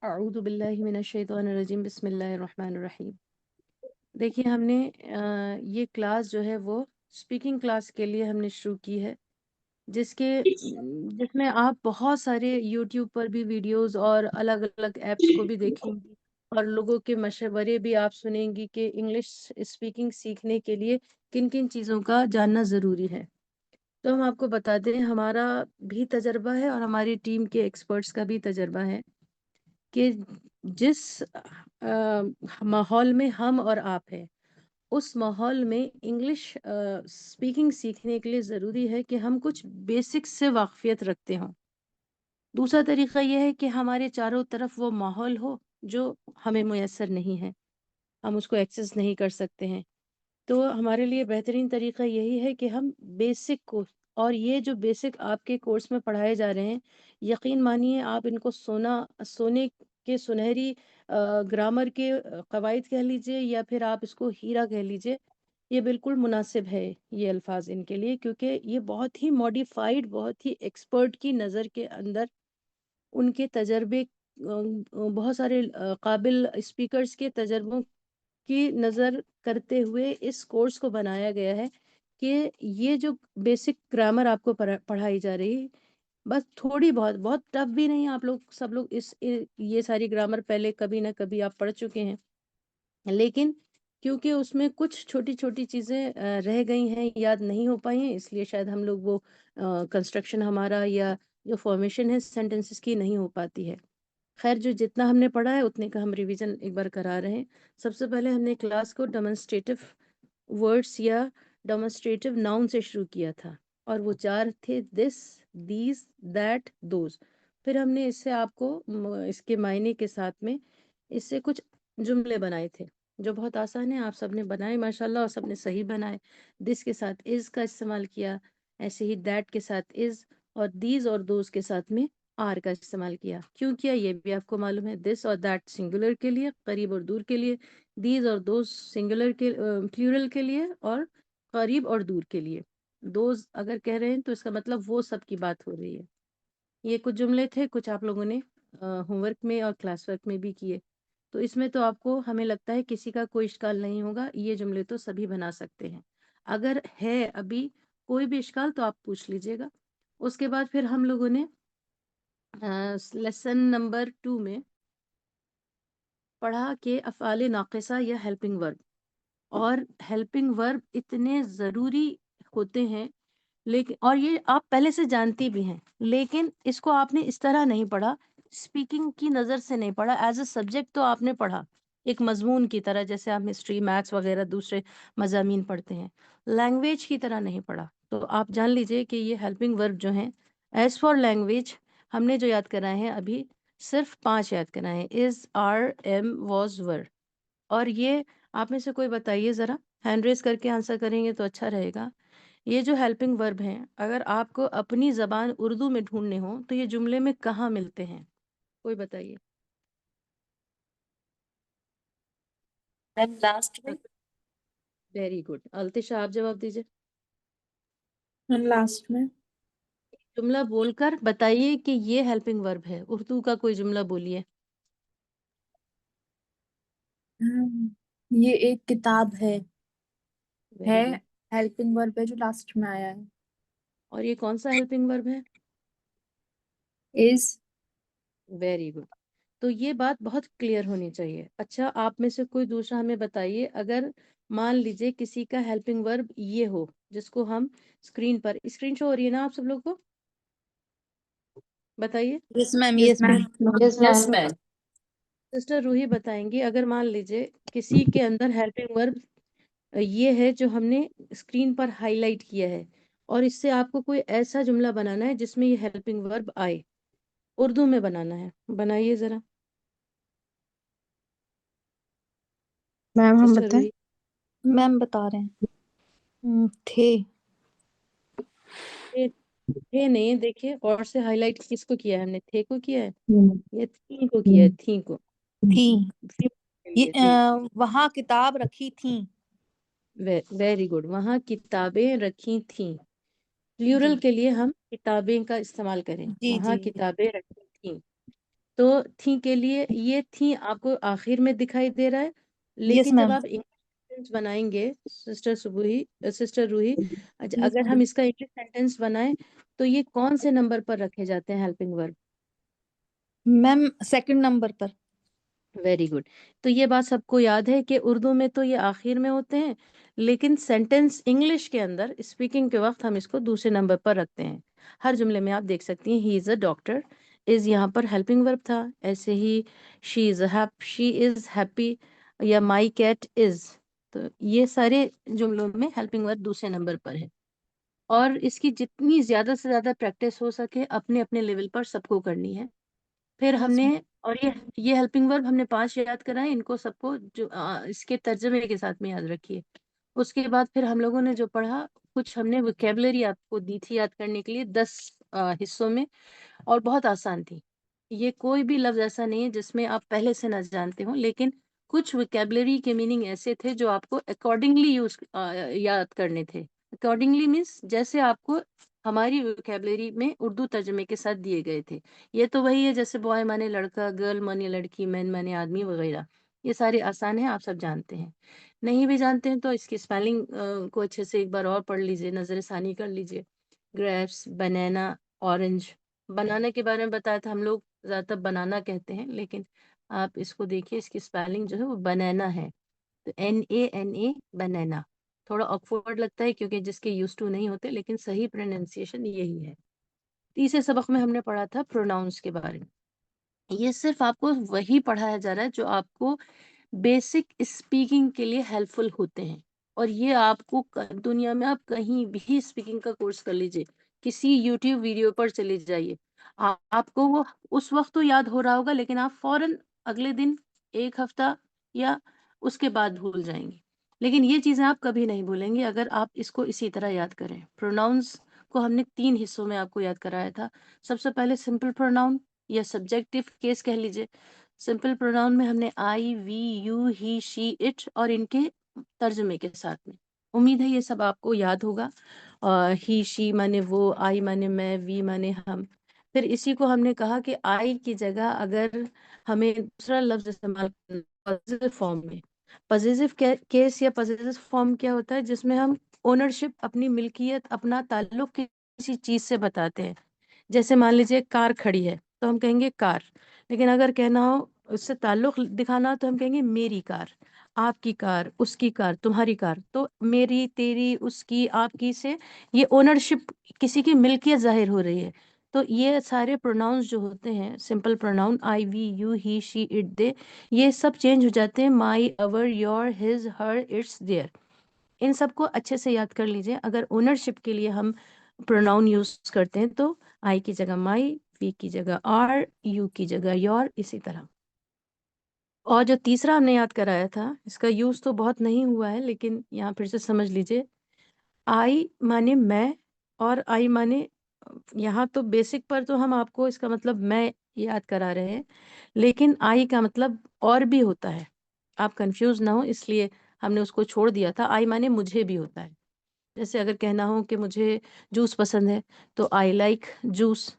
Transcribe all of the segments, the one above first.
अऊज़ु बिल्लाहि मिनश शैतानिर रजीम बिस्मिल्लाहिर रहमानिर रहीम। देखिए हमने ये क्लास जो है वो स्पीकिंग क्लास के लिए हमने शुरू की है, जिसमें आप बहुत सारे यूट्यूब पर भी वीडियोस और अलग-अलग ऐप्स को भी देखेंगी और लोगों के मशवरे भी आप सुनेंगी कि इंग्लिश स्पीकिंग सीखने के लिए किन-किन चीज़ों का जानना ज़रूरी है। तो हम आपको बता दें, हमारा भी तजर्बा है और हमारी टीम के एक्सपर्ट्स का भी तजर्बा है कि जिस माहौल में हम और आप हैं, उस माहौल में इंग्लिश स्पीकिंग सीखने के लिए ज़रूरी है कि हम कुछ बेसिक्स से वाक़फ़ियत रखते हों। दूसरा तरीक़ा ये है कि हमारे चारों तरफ वो माहौल हो जो हमें मुयस्सर नहीं है, हम उसको एक्सेस नहीं कर सकते हैं। तो हमारे लिए बेहतरीन तरीक़ा यही है कि हम बेसिक को, और ये जो बेसिक आपके कोर्स में पढ़ाए जा रहे हैं, यकीन मानिए आप इनको सोने के सुनहरी ग्रामर के कवायद कह लीजिए या फिर आप इसको हीरा कह लीजिए, ये बिल्कुल मुनासिब है ये अल्फाज इनके लिए, क्योंकि ये बहुत ही मॉडिफाइड, बहुत ही एक्सपर्ट की नज़र के अंदर उनके तजर्बे, बहुत सारे काबिल स्पीकर्स के तजर्बों की नज़र करते हुए इस कोर्स को बनाया गया है कि ये जो बेसिक ग्रामर आपको पढ़ाई जा रही है, बस थोड़ी बहुत, बहुत टफ भी नहीं। आप लोग सब लोग ये सारी ग्रामर पहले कभी ना कभी आप पढ़ चुके हैं, लेकिन क्योंकि उसमें कुछ छोटी छोटी चीज़ें रह गई हैं, याद नहीं हो पाई हैं, इसलिए शायद हम लोग वो कंस्ट्रक्शन हमारा या जो फॉर्मेशन है सेंटेंसेस की नहीं हो पाती है। खैर, जो जितना हमने पढ़ा है उतने का हम रिवीजन एक बार करा रहे हैं। सबसे पहले हमने क्लास को डेमोन्स्ट्रेटिव वर्ड्स या डेमोन्स्ट्रेटिव नाउन से शुरू किया था, और वो 4 थे: दिस, दीज, दैट, दोज। फिर हमने इससे आपको इसके मायने के साथ में इससे कुछ जुमले बनाए थे, जो बहुत आसान है, आप सबने बनाए माशाल्लाह, और सबने सही बनाए। दिस के साथ इज का इस्तेमाल किया, ऐसे ही दैट के साथ इज, और दीज और दोज के साथ में आर का इस्तेमाल किया। क्यों किया ये भी आपको मालूम है। दिस और दैट सिंगुलर के लिए, करीब और दूर के लिए; दीज और दोज सिंगुलर के प्लूरल के लिए, और करीब और दूर के लिए। दोज अगर कह रहे हैं तो इसका मतलब वो सब की बात हो रही है। ये कुछ जुमले थे, कुछ आप लोगों ने होमवर्क में और क्लास वर्क में भी किए। तो इसमें तो आपको, हमें लगता है, किसी का कोई इश्काल नहीं होगा, ये जुमले तो सभी बना सकते हैं। अगर है अभी कोई भी इश्काल तो आप पूछ लीजिएगा। उसके बाद फिर हम लोगों ने लेसन नंबर 2 में पढ़ा कि अफ़आल नाक़िसा या हेल्पिंग वर्ब, और हेल्पिंग वर्ब इतने ज़रूरी होते हैं, लेकिन, और ये आप पहले से जानती भी हैं, लेकिन इसको आपने इस तरह नहीं पढ़ा, स्पीकिंग की नज़र से नहीं पढ़ा, एज अ सब्जेक्ट तो आपने पढ़ा एक मजमून की तरह, जैसे आप हिस्ट्री, मैथ्स वगैरह दूसरे मजामीन पढ़ते हैं, लैंग्वेज की तरह नहीं पढ़ा। तो आप जान लीजिए कि ये हेल्पिंग वर्ब जो हैं, एज फॉर लैंग्वेज, हमने जो याद कराए हैं अभी, सिर्फ 5 याद कराए हैं: इज, आर, एम, वॉज, वर। और ये आप में से कोई बताइए ज़रा, हैंड रेज करके आंसर करेंगे तो अच्छा रहेगा। ये जो हेल्पिंग वर्ब हैं, अगर आपको अपनी ज़बान उर्दू में ढूंढने हो तो ये जुमले में कहाँ मिलते हैं, कोई बताइए। मैम लास्ट में। वेरी गुड, अल्तिशा आप जवाब दीजिए। मैम लास्ट में। जुमला बोलकर बताइए कि ये हेल्पिंग वर्ब है, उर्दू का कोई जुमला बोलिए। ये एक किताब है वेरी गुड। हेल्पिंग वर्ब है जो लास्ट में आया है। और ये कौन सा हेल्पिंग वर्ब है? इज। Very good. तो ये बात बहुत क्लियर होनी चाहिए। अच्छा, आप में से कोई दूसरा हमें बताइए, अगर मान लीजिए किसी का हेल्पिंग वर्ब ये हो, जिसको हम स्क्रीन शो हो रही है ना आप सब लोग को, बताइए। Yes ma'am, yes yes ma'am. Ma'am. Yes yes ma'am. Ma'am. Sister Ruhi बताएंगी, अगर मान लीजिए किसी के अंदर हेल्पिंग वर्ब ये है जो हमने स्क्रीन पर हाईलाइट किया है, और इससे आपको कोई ऐसा जुमला बनाना है जिसमें ये हेल्पिंग वर्ब आए, उर्दू में बनाना है, बनाइए जरा मैम हम सिस्टर बताएं। रूही। मैम बता रहे हैं। थे। ये थे नहीं, देखिए और से हाईलाइट किसको किया है हमने, थे को किया है, ये थी को किया है, थी को, थी। थी के ये लिए जी। वहाँ किताब रखी थी। वेरी गुड, वहाँ किताबें रखी थीं। जी प्लूरल के लिए हम किताबें का इस्तेमाल करें, जी वहाँ जी। किताबें रखी थीं। तो थी के लिए ये थी आपको आखिर में दिखाई दे रहा है, यस लेकिन जब मैम। आप इंग्लिश सेंटेंस बनाएंगे सिस्टर रूही, यस अगर हम मैम। इसका इंग्लिश सेंटेंस बनाएं तो ये कौन से नंबर पर रखे जाते हैं helping verb? Ma'am second number पर। Very good. तो ये बात सबको याद है कि उर्दू में तो ये आखिर में होते हैं, लेकिन सेंटेंस इंग्लिश के अंदर स्पीकिंग के वक्त हम इसको दूसरे नंबर पर रखते हैं। हर जुमले में आप देख सकती हैं he is a doctor, is यहाँ पर हेल्पिंग वर्ब था। ऐसे ही शी इज़ हैप्पी या माई कैट इज़, तो ये सारे जुमलों में हेल्पिंग वर्ब दूसरे नंबर पर है। और इसकी जितनी ज़्यादा से ज़्यादा प्रैक्टिस हो सके अपने अपने लेवल पर सबको करनी है। फिर यस हमने, मैम। और ये हेल्पिंग वर्ब हमने 5 याद कराए, इनको सबको जो इसके तर्जमे के साथ में याद रखिए। उसके बाद फिर हम लोगों ने जो पढ़ा, कुछ हमने वोकेबलरी आपको दी थी याद करने के लिए 10 हिस्सों में, और बहुत आसान थी। ये कोई भी लफ्ज ऐसा नहीं है जिसमें आप पहले से न जानते हो, लेकिन कुछ वोकेबलरी के मीनिंग ऐसे थे जो आपको अकॉर्डिंगली याद करने थे। अकॉर्डिंगली मीन्स जैसे आपको हमारी वोकेबलरी में उर्दू तर्जमे के साथ दिए गए थे। ये तो वही है जैसे बॉय माने लड़का, गर्ल माने लड़की, मैन माने आदमी वगैरह। ये सारे आसान है, आप सब जानते हैं। नहीं भी जानते हैं तो इसकी स्पेलिंग को अच्छे से एक बार और पढ़ लीजिए, नजरसानी कर लीजिए। ग्रेप्स, बनाना, ऑरेंज। बनाना के बारे में बताया था, हम लोग ज्यादातर बनाना कहते हैं, लेकिन आप इसको देखिए, इसकी स्पेलिंग जो है वो बनाना है। तो NANA, बनाना। थोड़ा ऑकवर्ड लगता है क्योंकि जिसके यूज टू नहीं होते, लेकिन सही प्रोनाउंसिएशन यही है। तीसरे सबक में हमने पढ़ा था प्रोनाउंस के बारे में। ये सिर्फ आपको वही पढ़ाया जा रहा है जो आपको बेसिक स्पीकिंग के लिए हेल्पफुल होते हैं। और ये आपको दुनिया में आप कहीं भी स्पीकिंग का कोर्स कर लीजिए, किसी यूट्यूब वीडियो पर चले जाइए, आपको वो उस वक्त तो याद हो रहा होगा, लेकिन आप फौरन अगले दिन, एक हफ्ता या उसके बाद भूल जाएंगे। लेकिन ये चीजें आप कभी नहीं भूलेंगे अगर आप इसको इसी तरह याद करें। प्रोनाउंस को हमने 3 हिस्सों में आपको याद कराया था। सबसे पहले सिंपल प्रोनाउन या सब्जेक्टिव केस कह लीजिए। सिंपल प्रोनाउन में हमने I, we, you, he, she, it और इनके तर्जुमे के साथ में। उम्मीद है ये सब आपको याद होगा। ही शी माने वो, आई माने मैं, वी माने हम। फिर इसी को हमने कहा कि आई की जगह अगर हमें दूसरा लफ्ज इस्तेमाल करना पॉजिटिव फॉर्म में। पॉजिटिव केस या पॉजिटिव फॉर्म क्या होता है? जिसमें हम ओनरशिप, अपनी मिल्कियत, अपना ताल्लुक किसी चीज से बताते हैं। जैसे मान लीजिए कार खड़ी है तो हम कहेंगे कार, लेकिन अगर कहना हो, उससे ताल्लुक दिखाना हो, तो हम कहेंगे मेरी कार, आपकी कार, उसकी कार, तुम्हारी कार। तो मेरी, तेरी, उसकी, आपकी से ये ओनरशिप, किसी की मिल्कियत जाहिर हो रही है। तो ये सारे प्रोनाउंस जो होते हैं, simple pronoun I, we, you, he, she, it, they, ये सब चेंज हो जाते हैं my, our, your, his, her, its, their. इन सबको अच्छे से याद कर लीजिए। अगर ओनरशिप के लिए हम प्रोनाउन यूज करते हैं तो आई की जगह माई, वी की जगह आर, यू की जगह योर, इसी तरह। और जो तीसरा हमने याद कराया था, इसका यूज तो बहुत नहीं हुआ है, लेकिन यहाँ फिर से समझ लीजिए। आई माने मैं, और आई माने, यहाँ तो बेसिक पर तो हम आपको इसका मतलब मैं याद करा रहे हैं, लेकिन आई का मतलब और भी होता है। आप कंफ्यूज ना हो इसलिए हमने उसको छोड़ दिया था। आई माने मुझे भी होता है। जैसे अगर कहना हो कि मुझे जूस पसंद है तो आई लाइक जूस।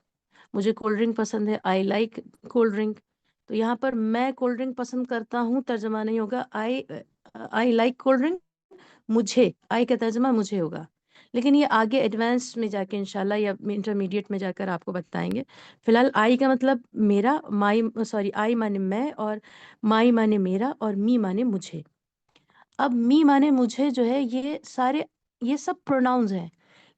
मुझे कोल्ड ड्रिंक पसंद है, आई लाइक कोल्ड ड्रिंक। तो यहाँ पर मैं कोल्ड ड्रिंक पसंद करता हूँ तर्जमा नहीं होगा आई लाइक कोल्ड ड्रिंक। मुझे, आई का तर्जमा मुझे होगा। लेकिन ये आगे एडवांस में जाके इंशाल्लाह या इंटरमीडिएट में जाकर आपको बताएंगे। फिलहाल आई का मतलब मेरा, माई, सॉरी, आई माने मैं, और माई माने मेरा, और मी माने मुझे। अब मी माने मुझे जो है, ये सब प्रोनाउंस हैं,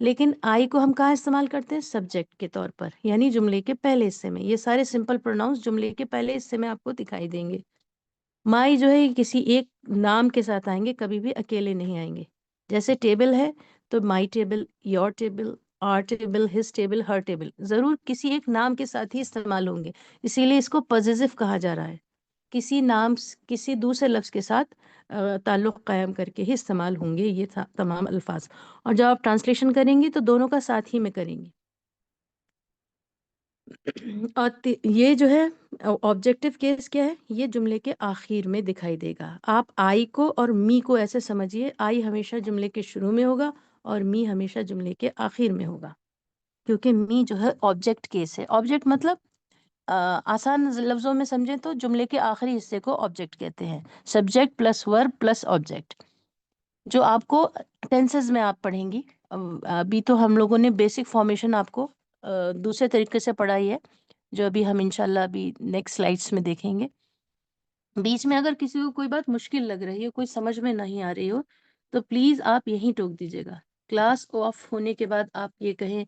लेकिन आई को हम कहाँ इस्तेमाल करते हैं? सब्जेक्ट के तौर पर, यानी जुमले के पहले हिस्से में। ये सारे सिंपल प्रोनाउंस जुमले के पहले हिस्से में आपको दिखाई देंगे। माई जो है ये किसी एक नाम के साथ आएंगे, कभी भी अकेले नहीं आएंगे। जैसे टेबल है तो my table, your table, our table, his table, her table, जरूर किसी एक नाम के साथ ही इस्तेमाल होंगे। इसीलिए इसको पॉजिटिव कहा जा रहा है। किसी नाम किसी दूसरे लफ्ज के साथ ताल्लुक कायम करके ही इस्तेमाल होंगे ये तमाम अल्फाज। और जब आप ट्रांसलेशन करेंगे तो दोनों का साथ ही में करेंगे। और ये जो है ऑब्जेक्टिव केस क्या है? ये जुमले के आखिर में दिखाई देगा। आप आई को और मी को ऐसे समझिए, आई हमेशा जुमले के शुरू में होगा और मी हमेशा जुमले के आखिर में होगा, क्योंकि मी जो है ऑब्जेक्ट केस है। ऑब्जेक्ट मतलब आसान लफ्जों में समझें तो जुमले के आखिरी हिस्से को ऑब्जेक्ट कहते हैं। Subject plus verb plus object, जो आपको टेंसेस में आप पढ़ेंगी। अभी तो हम लोगों ने बेसिक फॉर्मेशन आपको दूसरे तरीके से पढ़ाई है, जो अभी हम इंशाल्लाह अभी नेक्स्ट स्लाइड्स में देखेंगे। बीच में अगर किसी को कोई बात मुश्किल लग रही है, कोई समझ में नहीं आ रही हो, तो प्लीज आप यहीं टोक दीजिएगा। क्लास ऑफ होने के बाद आप ये कहें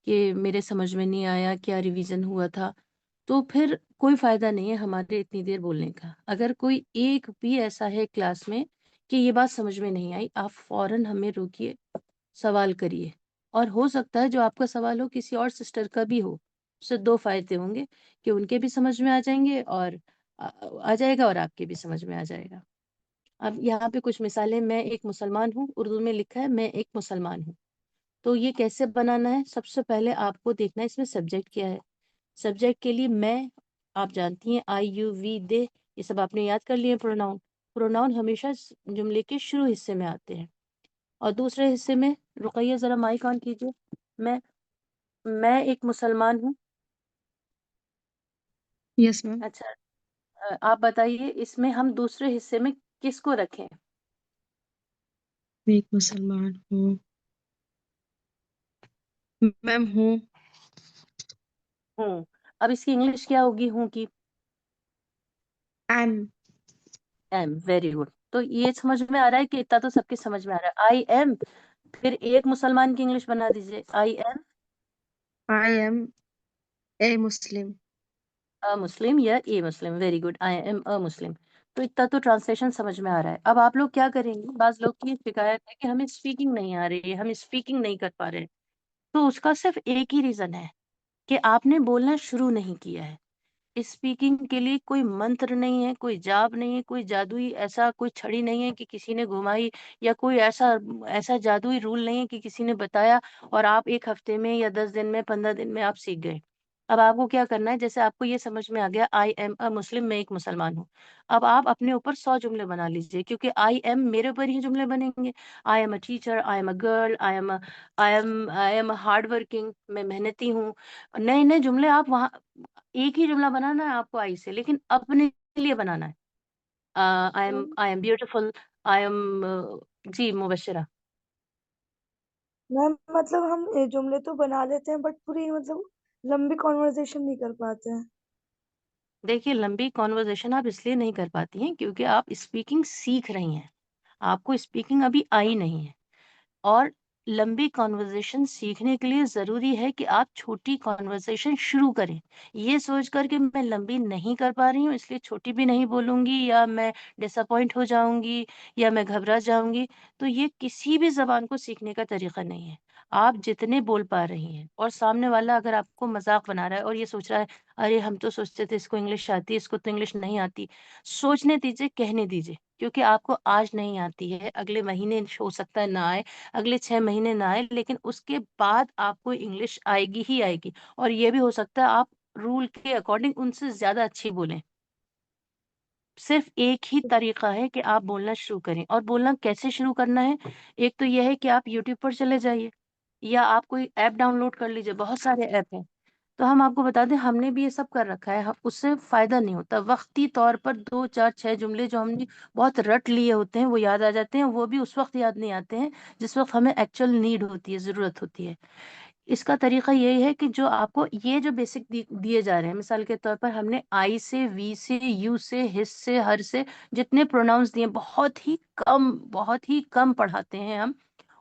कि मेरे समझ में नहीं आया, क्या रिवीजन हुआ था, तो फिर कोई फायदा नहीं है हमारे इतनी देर बोलने का। अगर कोई एक भी ऐसा है क्लास में कि ये बात समझ में नहीं आई, आप फौरन हमें रोकिए, सवाल करिए। और हो सकता है जो आपका सवाल हो किसी और सिस्टर का भी हो, उससे दो फायदे होंगे कि उनके भी समझ में आ जाएंगे और आ जाएगा, और आपके भी समझ में आ जाएगा। अब यहाँ पे कुछ मिसालें। मैं एक मुसलमान हूँ, उर्दू में लिखा है मैं एक मुसलमान हूँ। तो ये कैसे बनाना है? सबसे पहले आपको देखना है इसमें सब्जेक्ट क्या है। सब्जेक्ट के लिए मैं, आप जानती हैं, आई यू वी दे, ये सब आपने याद कर लिए। प्रोनाउन, प्रोनाउन हमेशा जुमले के शुरू हिस्से में आते हैं। और दूसरे हिस्से में, रुकैया जरा माइक ऑन कीजिए। मैं मैं एक मुसलमान हूँ। Yes ma'am. अच्छा, आप बताइए इसमें हम दूसरे हिस्से में किसको रखें? मैं एक मुसलमान हूँ। मैम हूँ। हूँ। अब इसकी इंग्लिश क्या होगी हूँ की? एम। एम। Very good. तो ये समझ में आ रहा है कि इतना तो सबके समझ में आ रहा है। आई एम, फिर एक मुसलमान की इंग्लिश बना दीजिए। I am I M A Muslim. A Muslim या a Muslim. Very good, I am a Muslim. तो इतना तो ट्रांसलेशन समझ में आ रहा है। अब आप लोग क्या करेंगे? बाज लोग की शिकायत है कि हमें स्पीकिंग नहीं आ रही है, हम स्पीकिंग नहीं कर पा रहे हैं। तो उसका सिर्फ एक ही रीजन है कि आपने बोलना शुरू नहीं किया है। स्पीकिंग के लिए कोई मंत्र नहीं है, कोई जाप नहीं है, कोई जादुई ऐसा कोई छड़ी नहीं है कि किसी ने घुमाई, या कोई ऐसा ऐसा जादुई रूल नहीं है कि किसी ने बताया और आप एक हफ्ते में या 10 दिन में 15 दिन में आप सीख गए। अब आपको क्या करना है? जैसे आपको ये समझ में आ गया आई एम अ मुस्लिम, मैं एक मुसलमान हूँ। अब आप अपने ऊपर 100 जुमले बना लीजिए, क्योंकि आई एम मेरे ऊपर ही जुमले बनेंगे। आई am a teacher, I am a girl, I am hard working, मैं मेहनती हूँ। नए नए जुमले आप वहां, एक ही जुमला बनाना है आपको आई से, लेकिन अपने लिए बनाना है। I am beautiful, I am. जी मुबशरा। मैम मतलब हम ये जुमले तो बना लेते हैं बट पूरी मतलब लंबी कॉन्वर्जेशन नहीं कर पाते हैं। देखिए, लंबी कॉन्वर्जेशन आप इसलिए नहीं कर पाती हैं क्योंकि आप स्पीकिंग सीख रही हैं, आपको स्पीकिंग अभी आई नहीं है। और लंबी कॉन्वर्जेशन सीखने के लिए ज़रूरी है कि आप छोटी कॉन्वर्जेशन शुरू करें। ये सोच कर कि मैं लंबी नहीं कर पा रही हूँ इसलिए छोटी भी नहीं बोलूँगी, या मैं डिसअपॉइंट हो जाऊँगी, या मैं घबरा जाऊँगी, तो ये किसी भी ज़बान को सीखने का तरीका नहीं है। आप जितने बोल पा रही हैं, और सामने वाला अगर आपको मज़ाक बना रहा है और ये सोच रहा है, अरे हम तो सोचते थे इसको इंग्लिश आती है, इसको तो इंग्लिश नहीं आती, सोचने दीजिए, कहने दीजिए। क्योंकि आपको आज नहीं आती है, अगले महीने हो सकता है ना आए, अगले 6 महीने ना आए, लेकिन उसके बाद आपको इंग्लिश आएगी ही आएगी। और ये भी हो सकता है आप रूल के अकॉर्डिंग उनसे ज्यादा अच्छी बोलें। सिर्फ एक ही तरीका है कि आप बोलना शुरू करें। और बोलना कैसे शुरू करना है? एक तो यह है कि आप यूट्यूब पर चले जाइए, या आप कोई ऐप डाउनलोड कर लीजिए, बहुत सारे ऐप हैं। तो हम आपको बता दें, हमने भी ये सब कर रखा है, उससे फायदा नहीं होता। वक्ती तौर पर 2 4 6 जुमले जो हमने बहुत रट लिए होते हैं वो याद आ जाते हैं, वो भी उस वक्त याद नहीं आते हैं जिस वक्त हमें एक्चुअल नीड होती है, जरूरत होती है। इसका तरीका यही है कि जो आपको ये जो बेसिक दिए जा रहे हैं, मिसाल के तौर पर हमने आई से, वी से, यू से, हिस से, हर से, जितने प्रोनाउंस दिए, बहुत ही कम पढ़ाते हैं हम।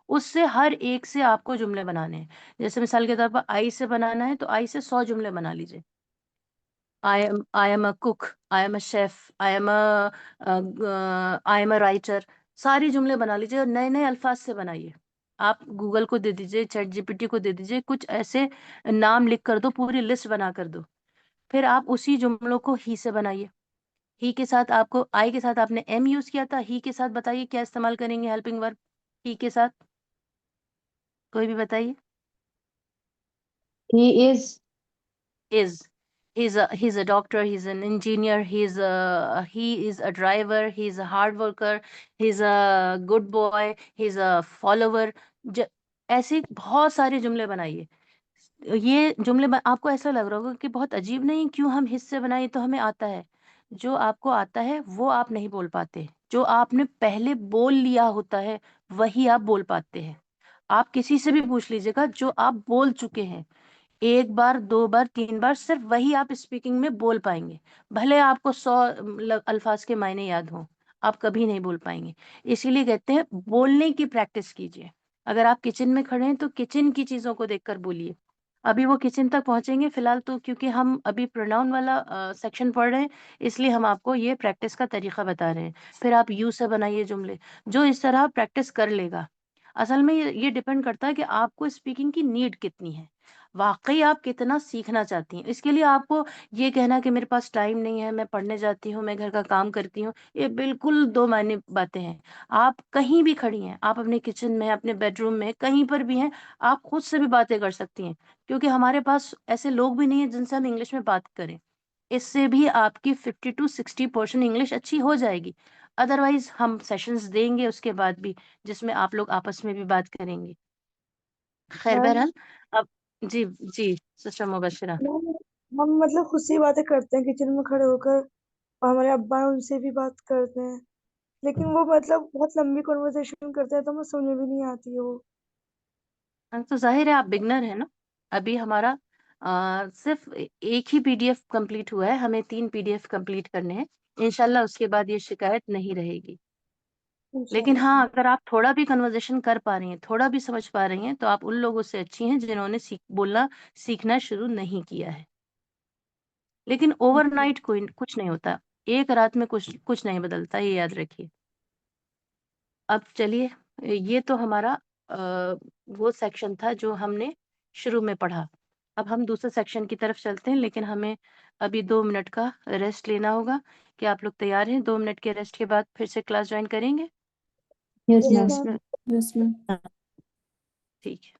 उससे हर एक से आपको जुमले बनाने हैं। जैसे मिसाल के तौर पर आई से बनाना है तो आई से 100 जुमले बना लीजिए। आई am a cook, I am a chef, I am a writer, सारी जुमले बना लीजिए और नए नए अल्फाज से बनाइए। आप गूगल को दे दीजिए, चैट जीपीटी को दे दीजिए, कुछ ऐसे नाम लिख कर दो, पूरी लिस्ट बना कर दो। फिर आप उसी जुमलों को ही से बनाइए। ही के साथ, आपको आई के साथ आपने एम यूज किया था, ही के साथ बताइए क्या इस्तेमाल करेंगे हेल्पिंग वर्ब ही के साथ? कोई भी बताइए। He is. is he's a doctor, he's an engineer, he is a driver, he's a hard worker, he's a good boy, he's a follower। ऐसे बहुत सारे जुमले बनाइए। ये जुमले आपको ऐसा लग रहा होगा कि बहुत अजीब, नहीं, क्यों हम हिस्से बनाए, तो हमें आता है। जो आपको आता है वो आप नहीं बोल पाते, जो आपने पहले बोल लिया होता है वही आप बोल पाते हैं। आप किसी से भी पूछ लीजिएगा, जो आप बोल चुके हैं 1 बार 2 बार 3 बार, सिर्फ वही आप स्पीकिंग में बोल पाएंगे। भले आपको 100 अल्फाज के मायने याद हों, आप कभी नहीं बोल पाएंगे। इसीलिए कहते हैं बोलने की प्रैक्टिस कीजिए। अगर आप किचन में खड़े हैं तो किचन की चीजों को देखकर बोलिए। अभी वो किचन तक पहुंचेंगे, फिलहाल तो क्योंकि हम अभी प्रोनाउन वाला सेक्शन पढ़ रहे हैं, इसलिए हम आपको ये प्रैक्टिस का तरीका बता रहे हैं। फिर आप यू से बनाइए जुमले। जो इस तरह प्रैक्टिस कर लेगा, असल में ये डिपेंड करता है कि आपको स्पीकिंग की नीड कितनी है, वाकई आप कितना सीखना चाहती हैं। इसके लिए आपको ये कहना कि मेरे पास टाइम नहीं है, मैं पढ़ने जाती हूँ, मैं घर का काम करती हूँ, ये बिल्कुल दो मायने बातें हैं। आप कहीं भी खड़ी हैं, आप अपने किचन में, अपने बेडरूम में, कहीं पर भी हैं, आप खुद से भी बातें कर सकती हैं, क्योंकि हमारे पास ऐसे लोग भी नहीं है जिनसे हम इंग्लिश में बात करें। इससे भी आपकी 50 to 60% इंग्लिश अच्छी हो जाएगी। अदरवाइज हम सेशंस देंगे उसके बाद भी, जिसमें आप लोग आपस में भी बात करेंगे। खैर, मैम बहरहाल अब जी जी सिस्टर मुबशरा। मैम हम मतलब खुद से ही बातें करते हैं किचन में खड़े होकर, और हमारे अब्बा हैं उनसे भी बात करते हैं, लेकिन वो मतलब बहुत लंबी कॉन्वर्सेशन करते हैं तो हमें समझ में भी नहीं आती है वो। तो जाहिर है आप बिगनर है ना। अभी हमारा सिर्फ एक ही पीडीएफ कंप्लीट हुआ है, हमें 3 पीडीएफ कंप्लीट करने हैं। इंशाल्लाह उसके बाद ये शिकायत नहीं रहेगी। लेकिन इंशाल्लाह। हाँ, अगर आप थोड़ा भी कन्वर्सेशन कर पा रही हैं, थोड़ा भी समझ पा रही हैं, तो आप उन लोगों से अच्छी हैं जिन्होंने बोलना सीखना शुरू नहीं किया है। लेकिन ओवरनाइट कोई कुछ नहीं होता, एक रात में कुछ कुछ नहीं बदलता, ये याद रखिए। अब चलिए, ये तो हमारा वो सेक्शन था जो हमने शुरू में पढ़ा। अब हम दूसरे सेक्शन की तरफ चलते हैं, लेकिन हमें अभी 2 मिनट का रेस्ट लेना होगा। क्या आप लोग तैयार हैं? 2 मिनट के रेस्ट के बाद फिर से क्लास ज्वाइन करेंगे? Yes yes ma'am. Ma'am. Yes ma'am. ठीक है।